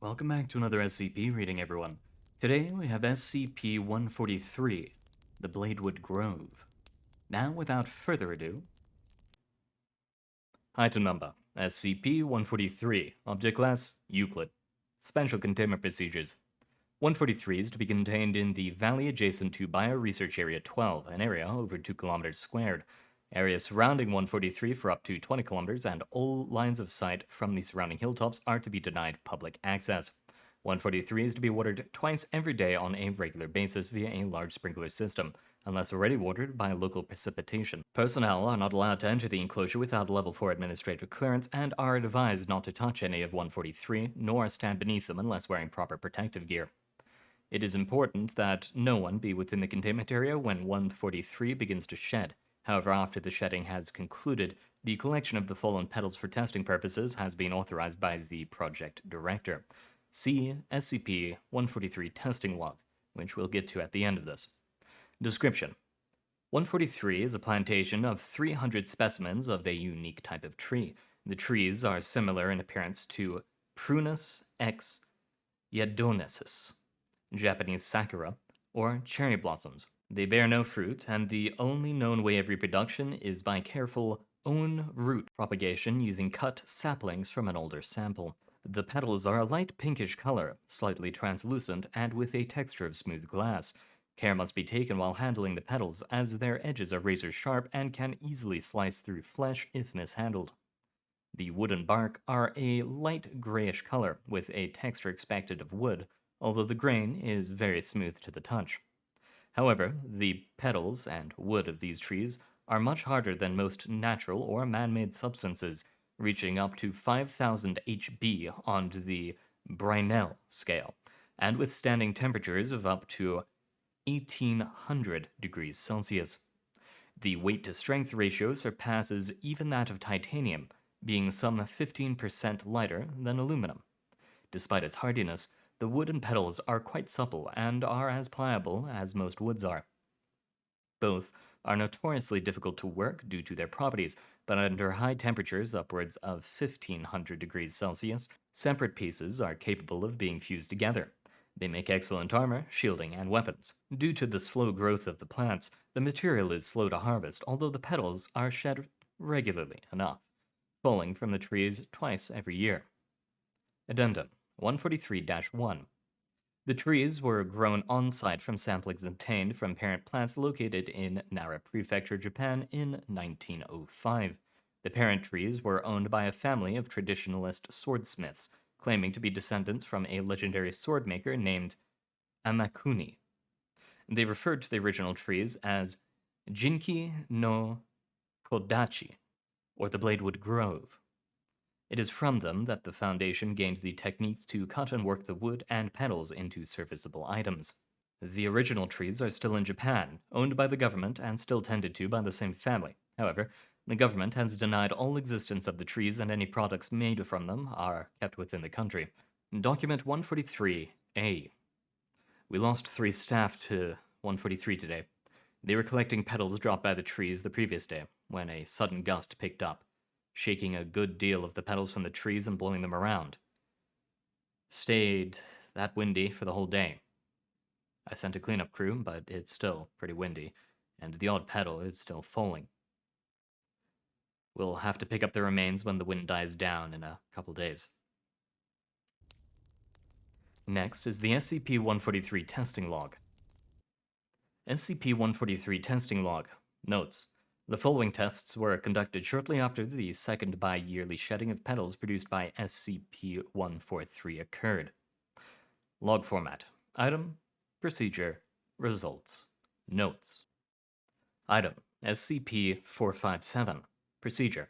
Welcome back to another SCP reading, everyone. Today we have SCP-143, the Bladewood Grove. Now, without further ado... Item number, SCP-143, Object Class, Euclid. Special Containment Procedures. 143 is to be contained in the valley adjacent to Bio-Research Area 12, an area over 2 kilometers squared. Area surrounding 143 for up to 20 kilometers, and all lines of sight from the surrounding hilltops are to be denied public access. 143 is to be watered twice every day on a regular basis via a large sprinkler system, unless already watered by local precipitation. Personnel are not allowed to enter the enclosure without level 4 administrative clearance and are advised not to touch any of 143, nor stand beneath them unless wearing proper protective gear. It is important that no one be within the containment area when 143 begins to shed. However, after the shedding has concluded, the collection of the fallen petals for testing purposes has been authorized by the project director. See SCP-143 testing log, which we'll get to at the end of this. Description: 143 is a plantation of 300 specimens of a unique type of tree. The trees are similar in appearance to Prunus x yadonesis, Japanese sakura, or cherry blossoms. They bear no fruit, and the only known way of reproduction is by careful own root propagation using cut saplings from an older sample. The petals are a light pinkish color, slightly translucent, and with a texture of smooth glass. Care must be taken while handling the petals, as their edges are razor sharp and can easily slice through flesh if mishandled. The wood and bark are a light grayish color, with a texture expected of wood, although the grain is very smooth to the touch. However, the petals and wood of these trees are much harder than most natural or man-made substances, reaching up to 5,000 HB on the Brinell scale, and withstanding temperatures of up to 1,800 degrees Celsius. The weight-to-strength ratio surpasses even that of titanium, being some 15% lighter than aluminum. Despite its hardiness, the wood and petals are quite supple and are as pliable as most woods are. Both are notoriously difficult to work due to their properties, but under high temperatures upwards of 1,500 degrees Celsius, separate pieces are capable of being fused together. They make excellent armor, shielding, and weapons. Due to the slow growth of the plants, the material is slow to harvest, although the petals are shed regularly enough, falling from the trees twice every year. Addendum 143-1. The trees were grown on-site from samplings obtained from parent plants located in Nara Prefecture, Japan in 1905. The parent trees were owned by a family of traditionalist swordsmiths, claiming to be descendants from a legendary sword maker named Amakuni. They referred to the original trees as Jinki no Kodachi, or the Bladewood Grove. It is from them that the Foundation gained the techniques to cut and work the wood and petals into serviceable items. The original trees are still in Japan, owned by the government and still tended to by the same family. However, the government has denied all existence of the trees, and any products made from them are kept within the country. Document 143-A. We lost 3 staff to 143 today. They were collecting petals dropped by the trees the previous day, when a sudden gust picked up, shaking a good deal of the petals from the trees and blowing them around. Stayed that windy for the whole day. I sent a cleanup crew, but it's still pretty windy, and the odd petal is still falling. We'll have to pick up the remains when the wind dies down in a couple days. Next is the SCP-143 testing log. SCP-143 testing log. Notes: the following tests were conducted shortly after the second bi-yearly shedding of petals produced by SCP-143 occurred. Log format: Item, Procedure, Results, Notes. Item, SCP-457. Procedure: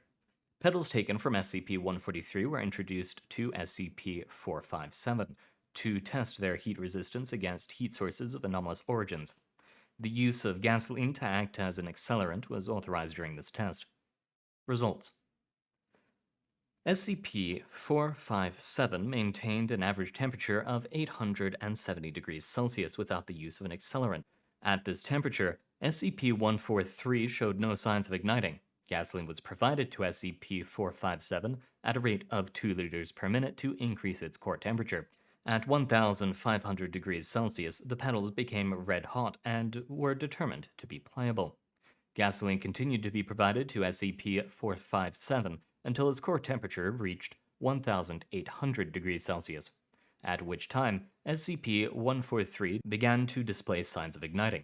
petals taken from SCP-143 were introduced to SCP-457 to test their heat resistance against heat sources of anomalous origins. The use of gasoline to act as an accelerant was authorized during this test. Results: SCP-457 maintained an average temperature of 870 degrees Celsius without the use of an accelerant. At this temperature, SCP-143 showed no signs of igniting. Gasoline was provided to SCP-457 at a rate of 2 liters per minute to increase its core temperature. At 1500 degrees Celsius, the petals became red hot and were determined to be pliable. Gasoline continued to be provided to SCP-457 until its core temperature reached 1800 degrees Celsius, at which time SCP-143 began to display signs of igniting.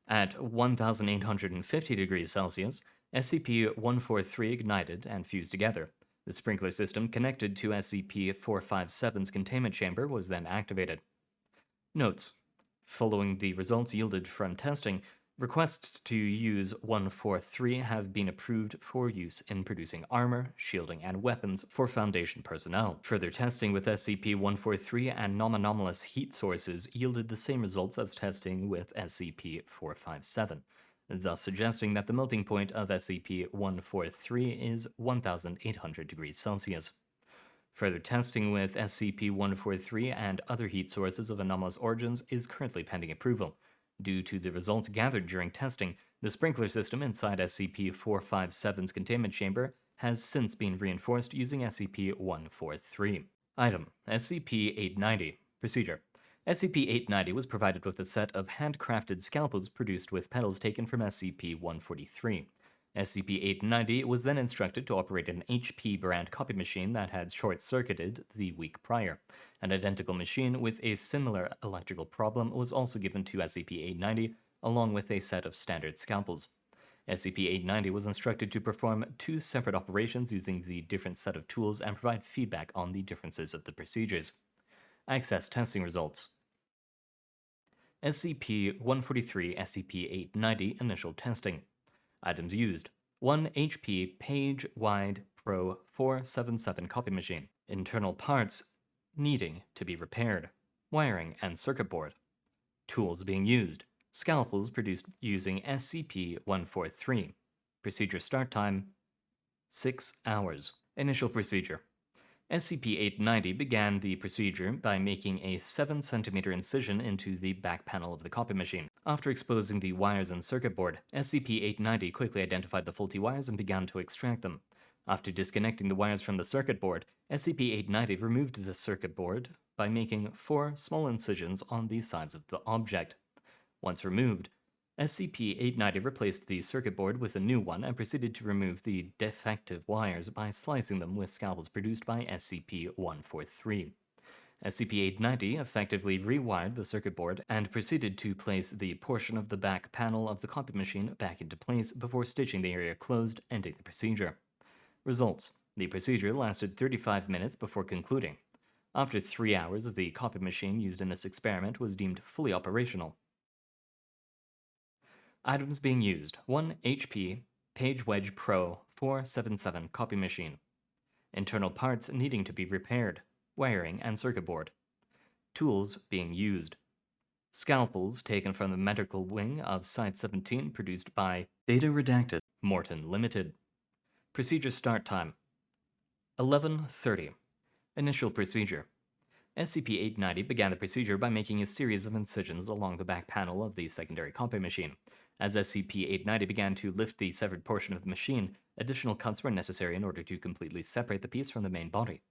At 1850 degrees Celsius, SCP-143 ignited and fused together. The sprinkler system connected to SCP-457's containment chamber was then activated. Notes: following the results yielded from testing, requests to use 143 have been approved for use in producing armor, shielding, and weapons for Foundation personnel. Further testing with SCP-143 and non-anomalous heat sources yielded the same results as testing with SCP-457, thus suggesting that the melting point of SCP-143 is 1800 degrees Celsius. Further testing with SCP-143 and other heat sources of anomalous origins is currently pending approval. Due to the results gathered during testing, the sprinkler system inside SCP-457's containment chamber has since been reinforced using SCP-143. Item: SCP-890. Procedure: SCP-890 was provided with a set of handcrafted scalpels produced with petals taken from SCP-143. SCP-890 was then instructed to operate an HP brand copy machine that had short-circuited the week prior. An identical machine with a similar electrical problem was also given to SCP-890, along with a set of standard scalpels. SCP-890 was instructed to perform 2 separate operations using the different set of tools and provide feedback on the differences of the procedures. Access testing results. SCP-143 SCP-890 initial testing. Items used: 1 HP page-wide Pro 477 copy machine. Internal parts needing to be repaired. Wiring and circuit board. Tools being used: scalpels produced using SCP-143. Procedure start time: 6 hours. Initial procedure. SCP-890 began the procedure by making a 7 cm incision into the back panel of the copy machine. After exposing the wires and circuit board, SCP-890 quickly identified the faulty wires and began to extract them. After disconnecting the wires from the circuit board, SCP-890 removed the circuit board by making 4 small incisions on the sides of the object. Once removed, SCP-890 replaced the circuit board with a new one and proceeded to remove the defective wires by slicing them with scalpels produced by SCP-143. SCP-890 effectively rewired the circuit board and proceeded to place the portion of the back panel of the copy machine back into place before stitching the area closed, ending the procedure. Results: the procedure lasted 35 minutes before concluding. After 3 hours, the copy machine used in this experiment was deemed fully operational. Items being used: 1 HP PageWedge Pro 477 copy machine. Internal parts needing to be repaired. Wiring and circuit board. Tools being used: scalpels taken from the medical wing of Site-17 produced by Data Redacted, Morton Limited. Procedure start time: 11:30. Initial procedure. SCP-890 began the procedure by making a series of incisions along the back panel of the secondary copy machine. As SCP-890 began to lift the severed portion of the machine, additional cuts were necessary in order to completely separate the piece from the main body.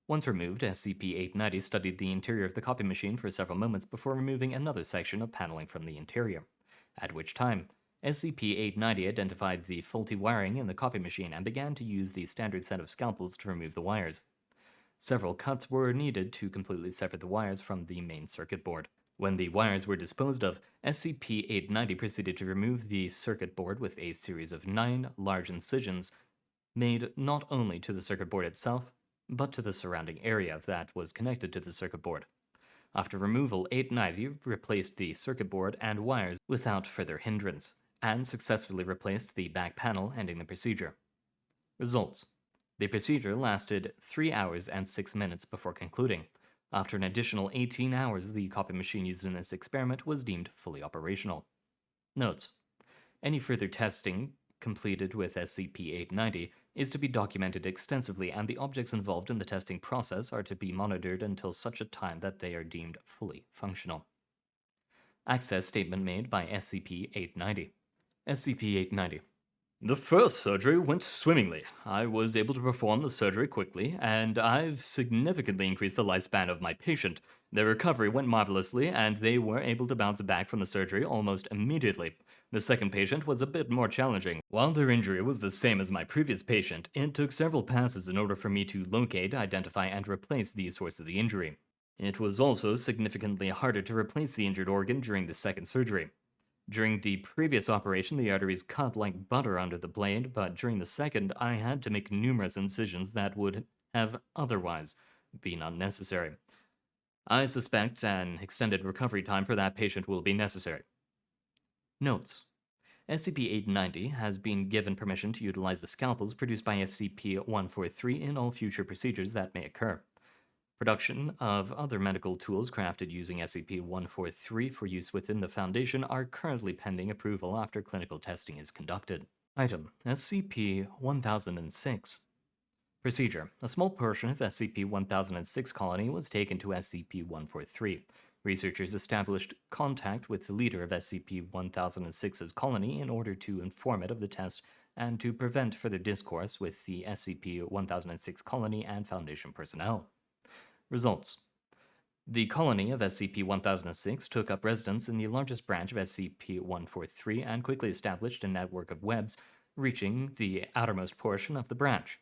Once removed, SCP-890 studied the interior of the copy machine for several moments before removing another section of paneling from the interior, at which time SCP-890 identified the faulty wiring in the copy machine and began to use the standard set of scalpels to remove the wires. Several cuts were needed to completely sever the wires from the main circuit board. When the wires were disposed of, SCP-890 proceeded to remove the circuit board with a series of 9 large incisions made not only to the circuit board itself, but to the surrounding area that was connected to the circuit board. After removal, 890 replaced the circuit board and wires without further hindrance, and successfully replaced the back panel, ending the procedure. Results: the procedure lasted 3 hours and 6 minutes before concluding. After an additional 18 hours, the copy machine used in this experiment was deemed fully operational. Notes: any further testing completed with SCP-890 is to be documented extensively, and the objects involved in the testing process are to be monitored until such a time that they are deemed fully functional. Access statement made by SCP-890. SCP-890. The first surgery went swimmingly. I was able to perform the surgery quickly, and I've significantly increased the lifespan of my patient. Their recovery went marvelously, and they were able to bounce back from the surgery almost immediately. The second patient was a bit more challenging. While their injury was the same as my previous patient, it took several passes in order for me to locate, identify, and replace the source of the injury. It was also significantly harder to replace the injured organ during the second surgery. During the previous operation, the arteries cut like butter under the blade, but during the second, I had to make numerous incisions that would have otherwise been unnecessary. I suspect an extended recovery time for that patient will be necessary. Notes: SCP-890 has been given permission to utilize the scalpels produced by SCP-143 in all future procedures that may occur. Production of other medical tools crafted using SCP-143 for use within the Foundation are currently pending approval after clinical testing is conducted. Item: SCP-1006. Procedure: a small portion of SCP-1006 colony was taken to SCP-143. Researchers established contact with the leader of SCP-1006's colony in order to inform it of the test and to prevent further discourse with the SCP-1006 colony and Foundation personnel. Results: the colony of SCP-1006 took up residence in the largest branch of SCP-143 and quickly established a network of webs reaching the outermost portion of the branch.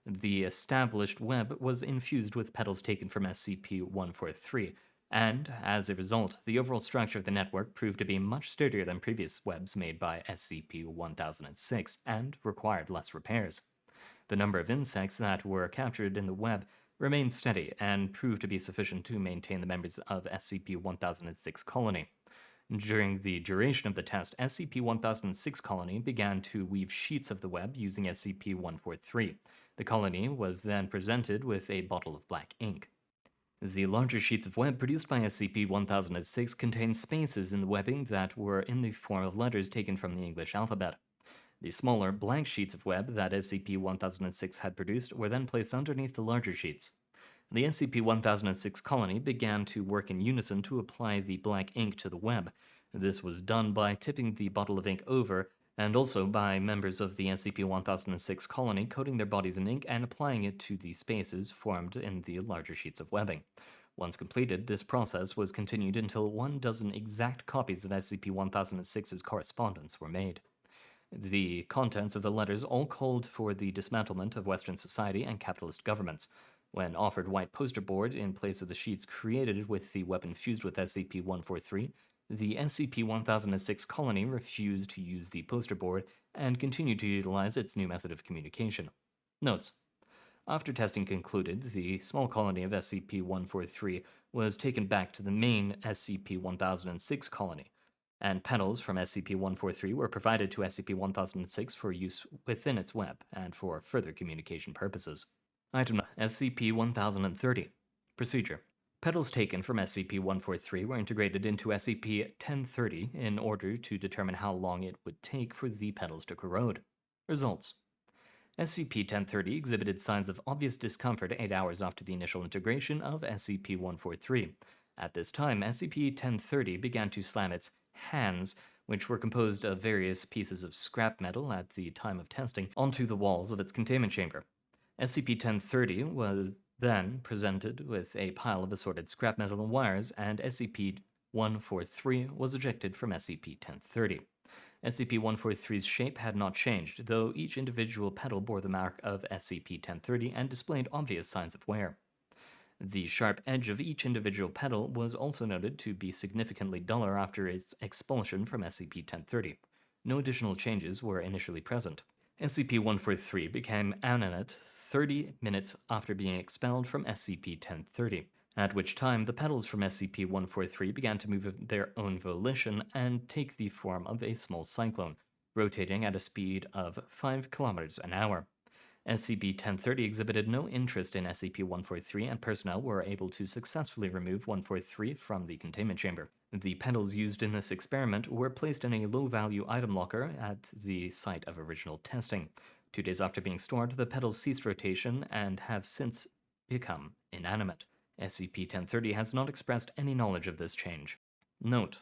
The established web was infused with petals taken from SCP-143, and, as a result, the overall structure of the network proved to be much sturdier than previous webs made by SCP-1006 and required less repairs. The number of insects that were captured in the web remained steady and proved to be sufficient to maintain the members of SCP-1006 colony. During the duration of the test, SCP-1006 colony began to weave sheets of the web using SCP-143. The colony was then presented with a bottle of black ink. The larger sheets of web produced by SCP-1006 contained spaces in the webbing that were in the form of letters taken from the English alphabet. The smaller, blank sheets of web that SCP-1006 had produced were then placed underneath the larger sheets. The SCP-1006 colony began to work in unison to apply the black ink to the web. This was done by tipping the bottle of ink over, and also by members of the SCP-1006 colony coating their bodies in ink and applying it to the spaces formed in the larger sheets of webbing. Once completed, this process was continued until 12 exact copies of SCP-1006's correspondence were made. The contents of the letters all called for the dismantlement of Western society and capitalist governments. When offered white poster board in place of the sheets created with the weapon fused with SCP-143, the SCP-1006 colony refused to use the poster board and continued to utilize its new method of communication. Notes: after testing concluded, the small colony of SCP-143 was taken back to the main SCP-1006 colony, and petals from SCP-143 were provided to SCP-1006 for use within its web and for further communication purposes. Item: SCP-1030. Procedure: petals taken from SCP-143 were integrated into SCP-1030 in order to determine how long it would take for the petals to corrode. Results: SCP-1030 exhibited signs of obvious discomfort 8 hours after the initial integration of SCP-143. At this time, SCP-1030 began to slam its hands, which were composed of various pieces of scrap metal at the time of testing, onto the walls of its containment chamber. SCP-1030 was then presented with a pile of assorted scrap metal and wires, and SCP-143 was ejected from SCP-1030. SCP-143's shape had not changed, though each individual petal bore the mark of SCP-1030 and displayed obvious signs of wear. The sharp edge of each individual petal was also noted to be significantly duller after its expulsion from SCP-1030. No additional changes were initially present. SCP-143 became animate 30 minutes after being expelled from SCP-1030, at which time the petals from SCP-143 began to move of their own volition and take the form of a small cyclone, rotating at a speed of 5 kilometers an hour. SCP-1030 exhibited no interest in SCP-143, and personnel were able to successfully remove 143 from the containment chamber. The petals used in this experiment were placed in a low-value item locker at the site of original testing. 2 days after being stored, the petals ceased rotation and have since become inanimate. SCP-1030 has not expressed any knowledge of this change. Note: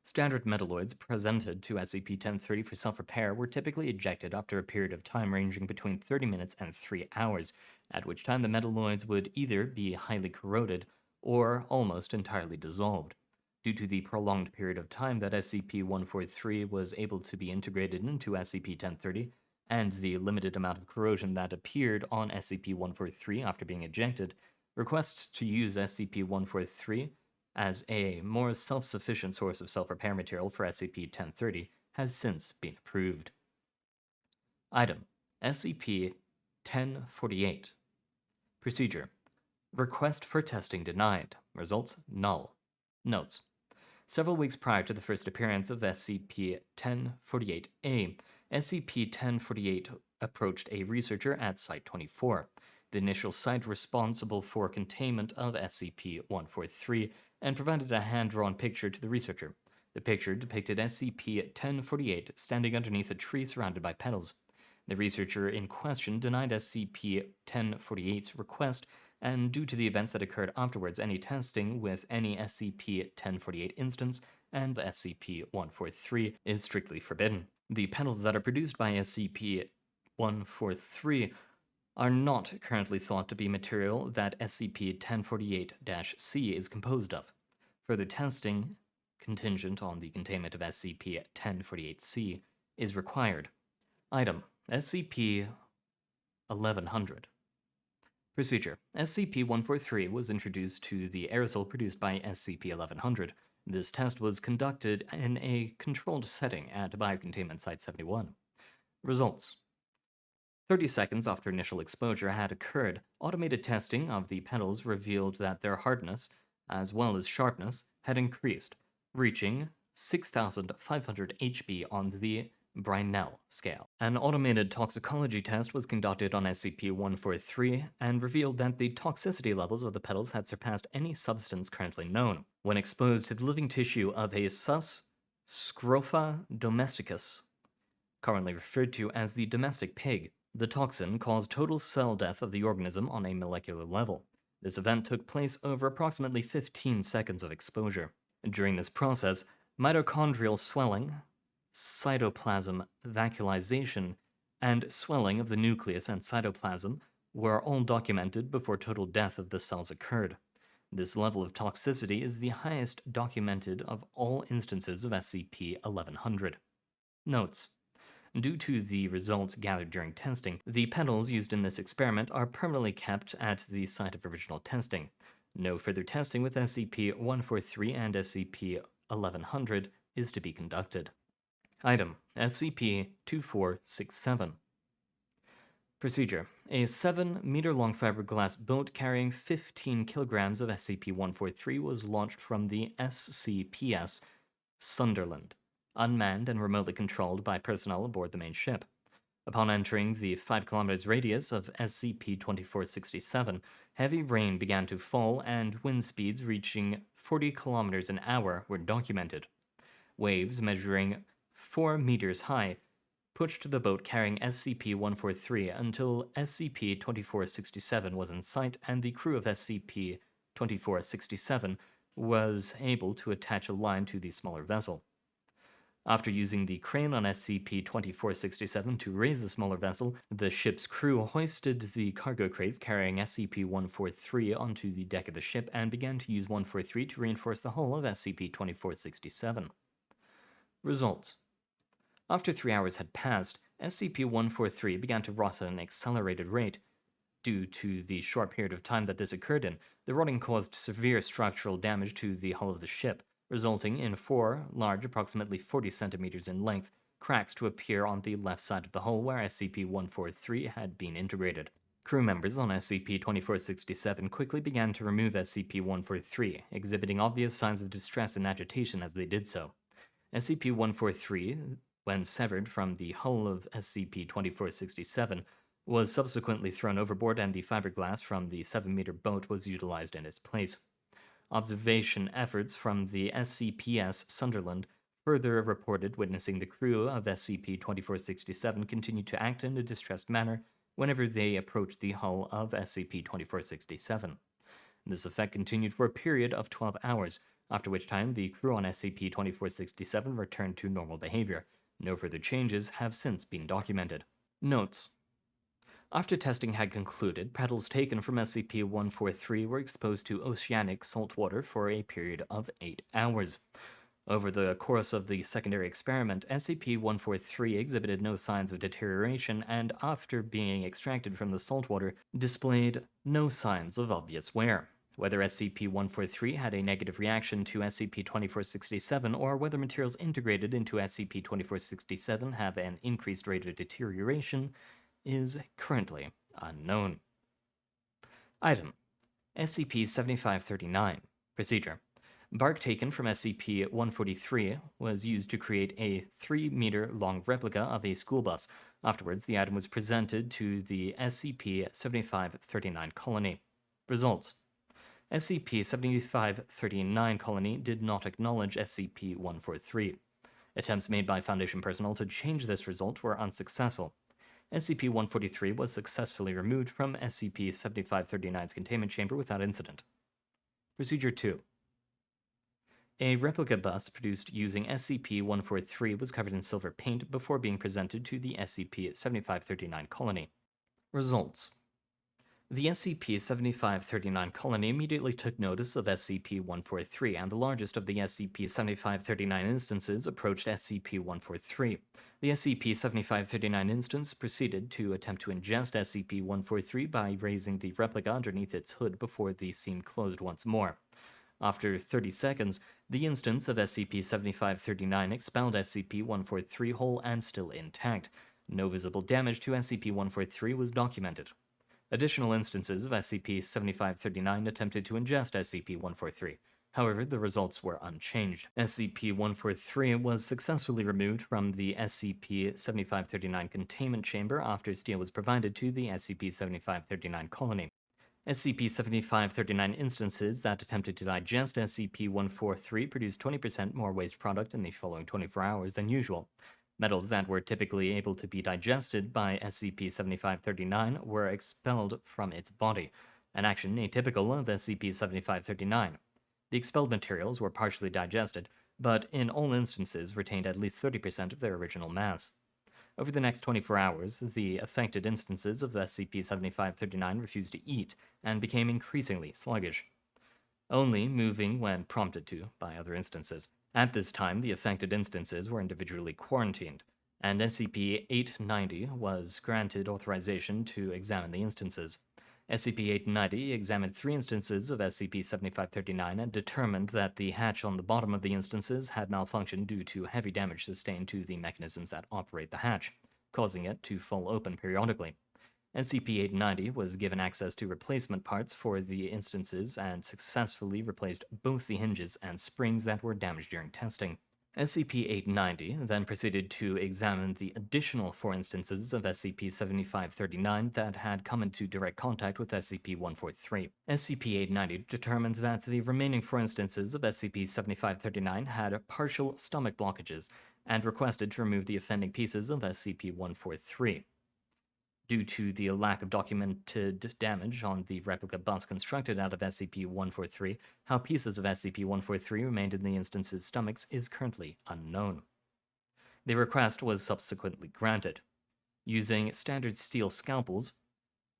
Standard metalloids presented to SCP-1030 for self-repair were typically ejected after a period of time ranging between 30 minutes and 3 hours, at which time the metalloids would either be highly corroded or almost entirely dissolved. Due to the prolonged period of time that SCP-143 was able to be integrated into SCP-1030, and the limited amount of corrosion that appeared on SCP-143 after being ejected, requests to use SCP-143 as a more self-sufficient source of self-repair material for SCP-1030 has since been approved. Item: SCP-1048. Procedure: Request for testing denied. Results null. Notes: Several weeks prior to the first appearance of SCP-1048-A, SCP-1048 approached a researcher at Site-24, the initial site responsible for containment of SCP-143, and provided a hand-drawn picture to the researcher. The picture depicted SCP-1048 standing underneath a tree surrounded by petals. The researcher in question denied SCP-1048's request, and due to the events that occurred afterwards, any testing with any SCP-1048 instance and SCP-143 is strictly forbidden. The petals that are produced by SCP-143 are not currently thought to be material that SCP-1048-C is composed of. Further testing, contingent on the containment of SCP-1048-C, is required. Item: SCP-1100. Procedure: SCP-143 was introduced to the aerosol produced by SCP-1100. This test was conducted in a controlled setting at Biocontainment Site-71. Results: 30 seconds after initial exposure had occurred, automated testing of the petals revealed that their hardness, as well as sharpness, had increased, reaching 6,500 HB on the Brinell scale. An automated toxicology test was conducted on SCP-143 and revealed that the toxicity levels of the petals had surpassed any substance currently known. When exposed to the living tissue of a sus scrofa domesticus, currently referred to as the domestic pig, the toxin caused total cell death of the organism on a molecular level. This event took place over approximately 15 seconds of exposure. During this process, mitochondrial swelling, cytoplasm vacuolization, and swelling of the nucleus and cytoplasm were all documented before total death of the cells occurred. This level of toxicity is the highest documented of all instances of SCP-1100. Notes: Due to the results gathered during testing, the petals used in this experiment are permanently kept at the site of original testing. No further testing with SCP-143 and SCP-1100 is to be conducted. Item: SCP-2467. Procedure: A 7-meter-long fiberglass boat carrying 15 kilograms of SCP-143 was launched from the SCPS Sunderland, unmanned and remotely controlled by personnel aboard the main ship. Upon entering the 5 kilometers radius of SCP-2467, heavy rain began to fall and wind speeds reaching 40 kilometers an hour were documented. Waves measuring 4 meters high pushed the boat carrying SCP-143 until SCP-2467 was in sight and the crew of SCP-2467 was able to attach a line to the smaller vessel. After using the crane on SCP-2467 to raise the smaller vessel, the ship's crew hoisted the cargo crates carrying SCP-143 onto the deck of the ship and began to use 143 to reinforce the hull of SCP-2467. Results: After 3 hours had passed, SCP-143 began to rot at an accelerated rate. Due to the short period of time that this occurred in, the rotting caused severe structural damage to the hull of the ship, resulting in 4 large, approximately 40 centimeters in length, cracks to appear on the left side of the hull where SCP-143 had been integrated. Crew members on SCP-2467 quickly began to remove SCP-143, exhibiting obvious signs of distress and agitation as they did so. SCP-143, when severed from the hull of SCP-2467, was subsequently thrown overboard and the fiberglass from the 7-meter boat was utilized in its place. Observation efforts from the SCPS Sunderland further reported witnessing the crew of SCP-2467 continue to act in a distressed manner whenever they approached the hull of SCP-2467. This effect continued for a period of 12 hours, after which time the crew on SCP-2467 returned to normal behavior. No further changes have since been documented. Notes: after testing had concluded, petals taken from SCP-143 were exposed to oceanic salt water for a period of 8 hours. Over the course of the secondary experiment, SCP-143 exhibited no signs of deterioration and, after being extracted from the saltwater, displayed no signs of obvious wear. Whether SCP-143 had a negative reaction to SCP-2467 or whether materials integrated into SCP-2467 have an increased rate of deterioration is currently unknown. Item: SCP-7539. Procedure: bark taken from SCP-143 was used to create a 3-meter-long replica of a school bus. Afterwards, the item was presented to the SCP-7539 colony. Results: SCP-7539 colony did not acknowledge SCP-143. Attempts made by Foundation personnel to change this result were unsuccessful. SCP-143 was successfully removed from SCP-7539's containment chamber without incident. Procedure 2. A replica bus produced using SCP-143 was covered in silver paint before being presented to the SCP-7539 colony. Results: the SCP-7539 colony immediately took notice of SCP-143, and the largest of the SCP-7539 instances approached SCP-143. The SCP-7539 instance proceeded to attempt to ingest SCP-143 by raising the replica underneath its hood before the seam closed once more. After 30 seconds, the instance of SCP-7539 expelled SCP-143 whole and still intact. No visible damage to SCP-143 was documented. Additional instances of SCP-7539 attempted to ingest SCP-143. However, the results were unchanged. SCP-143 was successfully removed from the SCP-7539 containment chamber after steel was provided to the SCP-7539 colony. SCP-7539 instances that attempted to digest SCP-143 produced 20% more waste product in the following 24 hours than usual. Metals that were typically able to be digested by SCP-7539 were expelled from its body, an action atypical of SCP-7539. The expelled materials were partially digested, but in all instances retained at least 30% of their original mass. Over the next 24 hours, the affected instances of SCP-7539 refused to eat and became increasingly sluggish, only moving when prompted to by other instances. At this time, the affected instances were individually quarantined, and SCP-890 was granted authorization to examine the instances. SCP-890 examined 3 instances of SCP-7539 and determined that the hatch on the bottom of the instances had malfunctioned due to heavy damage sustained to the mechanisms that operate the hatch, causing it to fall open periodically. SCP-890 was given access to replacement parts for the instances and successfully replaced both the hinges and springs that were damaged during testing. SCP-890 then proceeded to examine the additional 4 instances of SCP-7539 that had come into direct contact with SCP-143. SCP-890 determined that the remaining 4 instances of SCP-7539 had partial stomach blockages and requested to remove the offending pieces of SCP-143. Due to the lack of documented damage on the replica bus constructed out of SCP-143, how pieces of SCP-143 remained in the instance's stomachs is currently unknown. The request was subsequently granted. Using standard steel scalpels,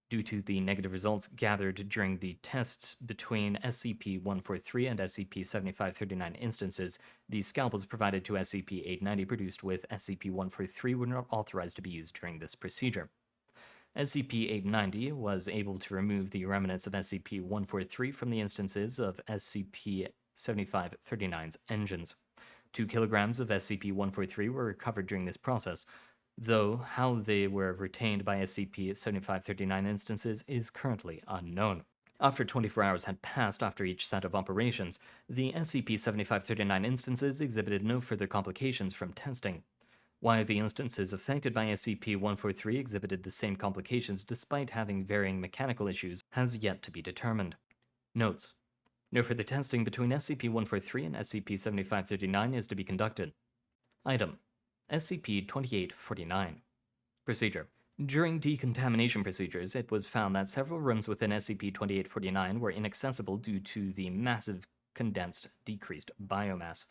due to the negative results gathered during the tests between SCP-143 and SCP-7539 instances, the scalpels provided to SCP-890 produced with SCP-143 were not authorized to be used during this procedure. SCP-890 was able to remove the remnants of SCP-143 from the instances of SCP-7539's engines. 2 kilograms of SCP-143 were recovered during this process, though how they were retained by SCP-7539 instances is currently unknown. After 24 hours had passed after each set of operations, the SCP-7539 instances exhibited no further complications from testing. Why the instances affected by SCP-143 exhibited the same complications despite having varying mechanical issues has yet to be determined. Notes: no further testing between SCP-143 and SCP-7539 is to be conducted. Item: SCP-2849. Procedure: during decontamination procedures, it was found that several rooms within SCP-2849 were inaccessible due to the massive condensed, decreased biomass.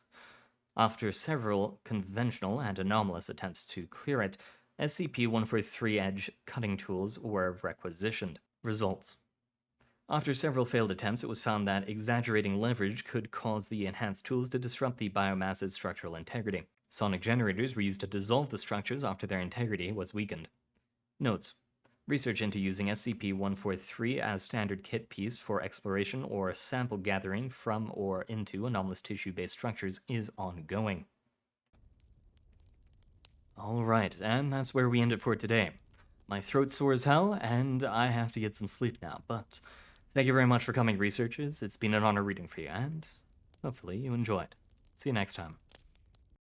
After several conventional and anomalous attempts to clear it, SCP-143 edge cutting tools were requisitioned. Results. After several failed attempts, it was found that exaggerating leverage could cause the enhanced tools to disrupt the biomass's structural integrity. Sonic generators were used to dissolve the structures after their integrity was weakened. Notes. Research into using SCP-143 as standard kit piece for exploration or sample gathering from or into anomalous tissue-based structures is ongoing. Alright, and that's where we end it for today. My throat's sore as hell, and I have to get some sleep now, but thank you very much for coming, researchers. It's been an honor reading for you, and hopefully you enjoyed. See you next time.